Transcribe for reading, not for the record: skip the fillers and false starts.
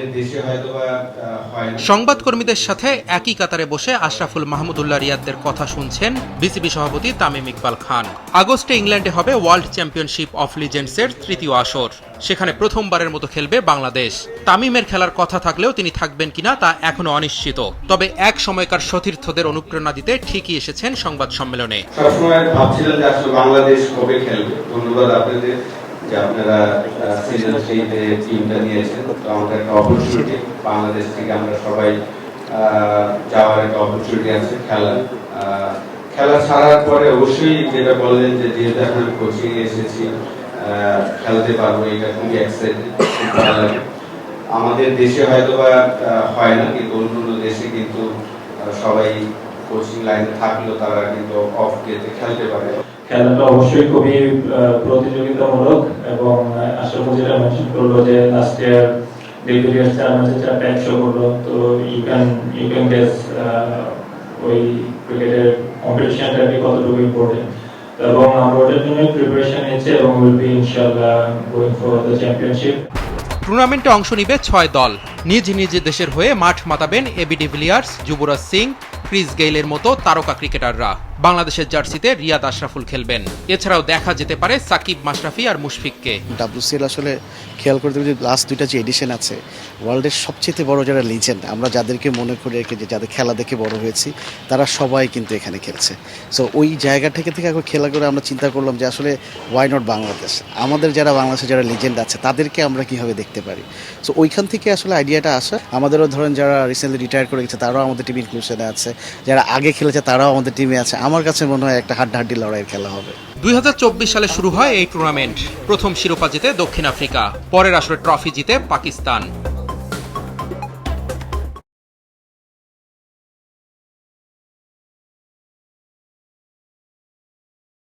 আমাদের দেশে হয়তোবা হয় না। সংবাদকর্মীদের সাথে একই কাতারে বসে আশরাফুল মাহমুদুল্লাহ রিয়াদদের কথা শুনছেন বিসিবি সভাপতি তামিম ইকবাল খান। আগস্টে ইংল্যান্ডে হবে ওয়ার্ল্ড চ্যাম্পিয়নশিপ অফ লিজেন্ডসের তৃতীয় আসর। সেখানে প্রথমবারের মতো খেলবে বাংলাদেশ। তামিমের খেলার কথা থাকলেও তিনি থাকবেন কিনা তা এখনো অনিশ্চিত। তবে এক সময়কার সতীর্থদের অনুপ্রেরণা দিতে ঠিকই এসেছেন সংবাদ সম্মেলনে। সবসময় ভাবছিলাম যে আসলে বাংলাদেশ কবে খেলবে। ধন্যবাদ আপনাদের যে আপনারা সিজন 3-তে টিমটা নিয়েছেন। তো আমাদের একটা অপরচুনিটি, বাংলাদেশ থেকে আমরা সবাই যাওয়ার একটা অপরচুনিটি আছে খেলা ছাড়ার পরে অবশ্যই যেটা বললেন যে যেহেতু এখন কোচিং এসেছি খেলতে পারবো, এটা খুবই এক্সাইটেড, ভালো লাগে। আমাদের দেশে হয়তোবা হয় না, কিন্তু অন্য দেশে কিন্তু সবাই কোচিং লাইনে থাকলেও তারা কিন্তু অফ ডেতে খেলতে পারে। খেলাটা অবশ্যই খুবই প্রতিযোগিতামূলক এবং আশরাফুল যেটা মেনশন করলো যে লাস্ট ইয়ার ডেলিভারিয়ার 4 ম্যাচে 4টা 100 করলো। তো ইউ ক্যান গেস ওই ক্রিকেটের কম্পিটিশনটা কতটুকু ইম্পর্টেন্ট, এবং আমরা ওটার জন্য প্রিপারেশন নিচ্ছি এবং উইল বি ইনশাআল্লাহ গোইং ফর দ্য চ্যাম্পিয়নশিপ। টুর্নামেন্টে অংশ নিবে 6 দল। নিজ নিজ দেশের হয়ে মাঠ মাতাবেন AB de Villiers, Yuvraj Singh, Chris গেইলের মতো তারকা ক্রিকেটাররা। বাংলাদেশের জার্সিতে রিয়াদ আশরাফুল খেলবেন। এছাড়াও দেখা যেতে পারে সাকিব, মাশরাফি আর মুশফিককে। WCL আসলে খেয়াল করতে গেলে লাস্ট 2টা যে এডিশন আছে, ওয়ার্ল্ডের সবচেয়ে বড় যারা লিজেন্ড, আমরা যাদেরকে মনে করে রেখে যে যাদের খেলা দেখে বড় হয়েছি, তারা সবাই কিন্তু এখানে খেলছে। সো ওই জায়গা থেকে এখন খেলা করে আমরা চিন্তা করলাম যে আসলে ওয়াই নট বাংলাদেশ, আমাদের যারা বাংলাদেশে যারা লিজেন্ড আছে তাদেরকে আমরা কীভাবে দেখতে পারি। সো ওইখান থেকে আসলে আইডিয়াটা আসা। আমাদেরও ধরেন যারা রিসেন্টলি রিটায়ার করে গেছে তারাও আমাদের টিম ইনক্লুশনে আছে, যারা আগে খেলেছে তারাও আমাদের টিমে আছে। আমার কাছে মনে হয় একটা হাড্ডাহাড্ডি লড়াইয়ের খেলা হবে। 2024 সালে শুরু হয় এই টুর্নামেন্ট। প্রথম শিরোপা জিতে দক্ষিণ আফ্রিকা, পরের আসরে ট্রফি জিতে পাকিস্তান।